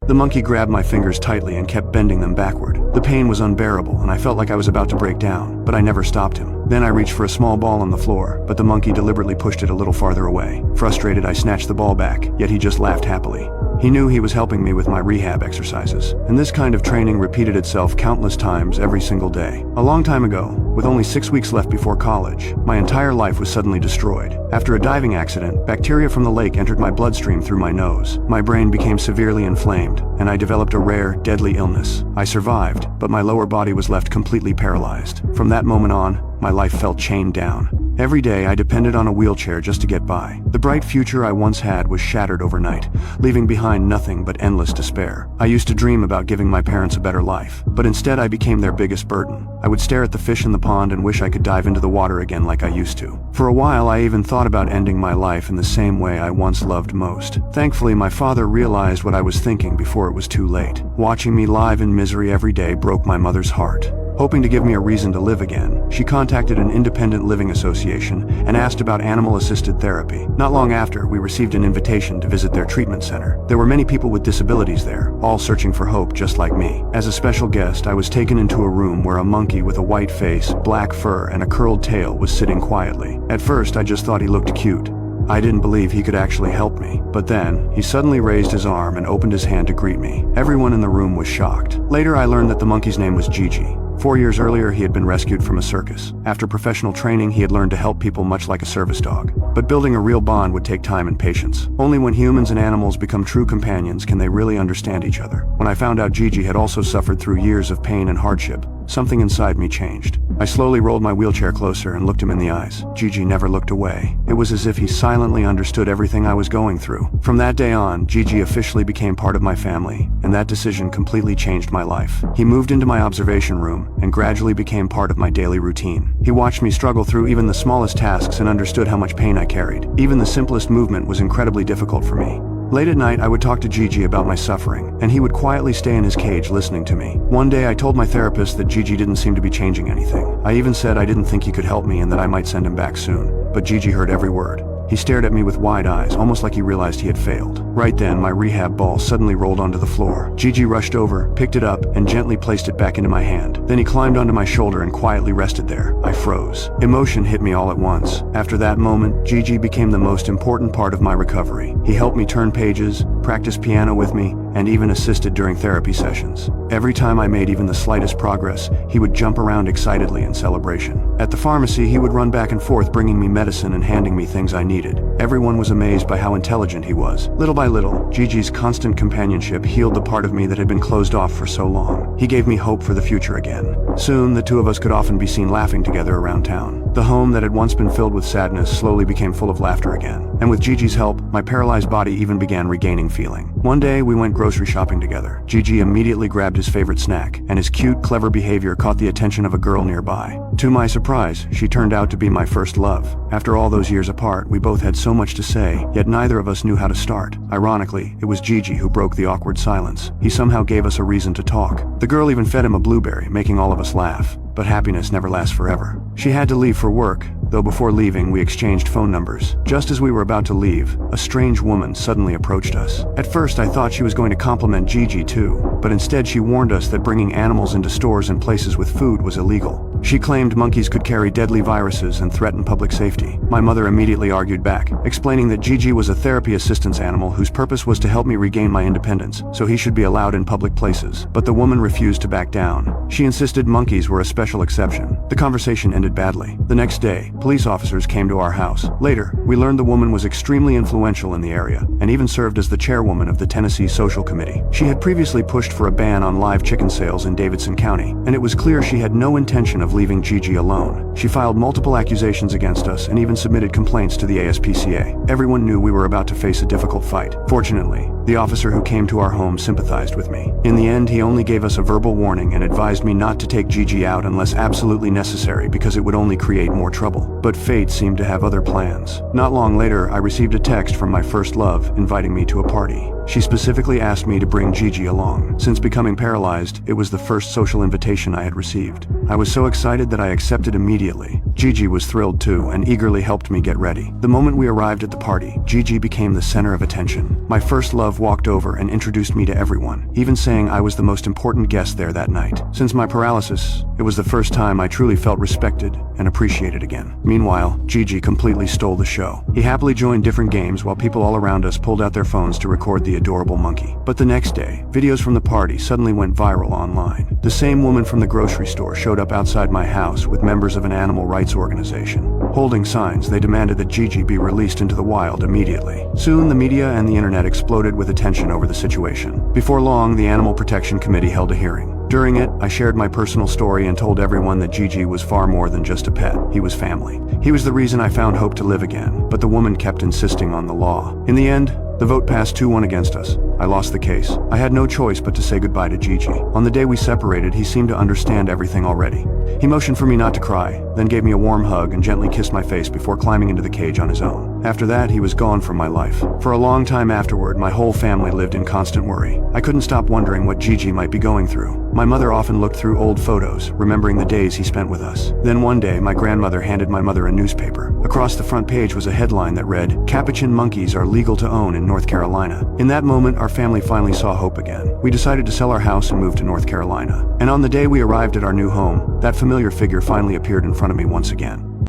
The monkey grabbed my fingers tightly and kept bending them backward. The pain was unbearable, and I felt like I was about to break down, but I never stopped him. Then I reached for a small ball on the floor, but the monkey deliberately pushed it a little farther away. Frustrated, I snatched the ball back, yet he just laughed happily. He knew he was helping me with my rehab exercises, and this kind of training repeated itself countless times every single day. A long time ago, with only 6 weeks left before college, my entire life was suddenly destroyed. After a diving accident, bacteria from the lake entered my bloodstream through my nose. My brain became severely inflamed, and I developed a rare, deadly illness. I survived, but my lower body was left completely paralyzed. From that moment on, my life felt chained down. Every day I depended on a wheelchair just to get by. The bright future I once had was shattered overnight, leaving behind nothing but endless despair. I used to dream about giving my parents a better life, but instead I became their biggest burden. I would stare at the fish in the pond and wish I could dive into the water again like I used to. For a while I even thought about ending my life in the same way I once loved most. Thankfully, my father realized what I was thinking before it was too late. Watching me live in misery every day broke my mother's heart. Hoping to give me a reason to live again, she contacted an independent living association and asked about animal-assisted therapy. Not long after, we received an invitation to visit their treatment center. There were many people with disabilities there, all searching for hope just like me. As a special guest, I was taken into a room where a monkey with a white face, black fur, and a curled tail was sitting quietly. At first, I just thought he looked cute. I didn't believe he could actually help me, but then, he suddenly raised his arm and opened his hand to greet me. Everyone in the room was shocked. Later, I learned that the monkey's name was Gigi. 4 years earlier, he had been rescued from a circus. After professional training, he had learned to help people much like a service dog. But building a real bond would take time and patience. Only when humans and animals become true companions can they really understand each other. When I found out Gigi had also suffered through years of pain and hardship, something inside me changed. I slowly rolled my wheelchair closer and looked him in the eyes. Gigi never looked away. It was as if he silently understood everything I was going through. From that day on, Gigi officially became part of my family, and that decision completely changed my life. He moved into my observation room and gradually became part of my daily routine. He watched me struggle through even the smallest tasks and understood how much pain I carried. Even the simplest movement was incredibly difficult for me. Late at night, I would talk to Gigi about my suffering, and he would quietly stay in his cage listening to me. One day, I told my therapist that Gigi didn't seem to be changing anything. I even said I didn't think he could help me and that I might send him back soon. But Gigi heard every word. He stared at me with wide eyes, almost like he realized he had failed. Right then, my rehab ball suddenly rolled onto the floor. Gigi rushed over, picked it up, and gently placed it back into my hand. Then he climbed onto my shoulder and quietly rested there. I froze. Emotion hit me all at once. After that moment, Gigi became the most important part of my recovery. He helped me turn pages, practiced piano with me, and even assisted during therapy sessions. Every time I made even the slightest progress, he would jump around excitedly in celebration. At the pharmacy, he would run back and forth bringing me medicine and handing me things I needed. Everyone was amazed by how intelligent he was. Little by little, Gigi's constant companionship healed the part of me that had been closed off for so long. He gave me hope for the future again. Soon, the two of us could often be seen laughing together around town. The home that had once been filled with sadness slowly became full of laughter again. And with Gigi's help, my paralyzed body even began regaining feeling. One day, we went grocery shopping together. Gigi immediately grabbed his favorite snack, and his cute, clever behavior caught the attention of a girl nearby. To my surprise, she turned out to be my first love. After all those years apart, we both had so much to say, yet neither of us knew how to start. Ironically, it was Gigi who broke the awkward silence. He somehow gave us a reason to talk. The girl even fed him a blueberry, making all of us laugh. But happiness never lasts forever. She had to leave for work, though before leaving we exchanged phone numbers. Just as we were about to leave, a strange woman suddenly approached us. At first I thought she was going to compliment Gigi too, but instead she warned us that bringing animals into stores and places with food was illegal. She claimed monkeys could carry deadly viruses and threaten public safety. My mother immediately argued back, explaining that Gigi was a therapy assistance animal whose purpose was to help me regain my independence, so he should be allowed in public places. But the woman refused to back down. She insisted monkeys were a special exception. The conversation ended badly. The next day, police officers came to our house. Later, we learned the woman was extremely influential in the area, and even served as the chairwoman of the Tennessee Social Committee. She had previously pushed for a ban on live chicken sales in Davidson County, and it was clear she had no intention of leaving Gigi alone. She filed multiple accusations against us and even submitted complaints to the ASPCA. Everyone knew we were about to face a difficult fight. Fortunately, the officer who came to our home sympathized with me. In the end, he only gave us a verbal warning and advised me not to take Gigi out unless absolutely necessary because it would only create more trouble. But fate seemed to have other plans. Not long later, I received a text from my first love inviting me to a party. She specifically asked me to bring Gigi along. Since becoming paralyzed, it was the first social invitation I had received. I was so excited that I accepted immediately. Gigi was thrilled too and eagerly helped me get ready. The moment we arrived at the party, Gigi became the center of attention. My first love walked over and introduced me to everyone, even saying I was the most important guest there that night. Since my paralysis, it was the first time I truly felt respected and appreciated again. Meanwhile, Gigi completely stole the show. He happily joined different games while people all around us pulled out their phones to record the adorable monkey. But the next day, videos from the party suddenly went viral online. The same woman from the grocery store showed up outside my house with members of an animal rights organization. Holding signs, they demanded that Gigi be released into the wild immediately. Soon, the media and the internet exploded with attention over the situation. Before long, the Animal Protection Committee held a hearing. During it, I shared my personal story and told everyone that Gigi was far more than just a pet. He was family. He was the reason I found hope to live again, but the woman kept insisting on the law. In the end, the vote passed 2-1 against us. I lost the case. I had no choice but to say goodbye to Gigi. On the day we separated, he seemed to understand everything already. He motioned for me not to cry, then gave me a warm hug and gently kissed my face before climbing into the cage on his own. After that, he was gone from my life. For a long time afterward, my whole family lived in constant worry. I couldn't stop wondering what Gigi might be going through. My mother often looked through old photos, remembering the days he spent with us. Then one day, my grandmother handed my mother a newspaper. Across the front page was a headline that read, "Capuchin monkeys are legal to own in North Carolina." In that moment, our family finally saw hope again. We decided to sell our house and move to North Carolina. And on the day we arrived at our new home, that familiar figure finally appeared in front of me once again.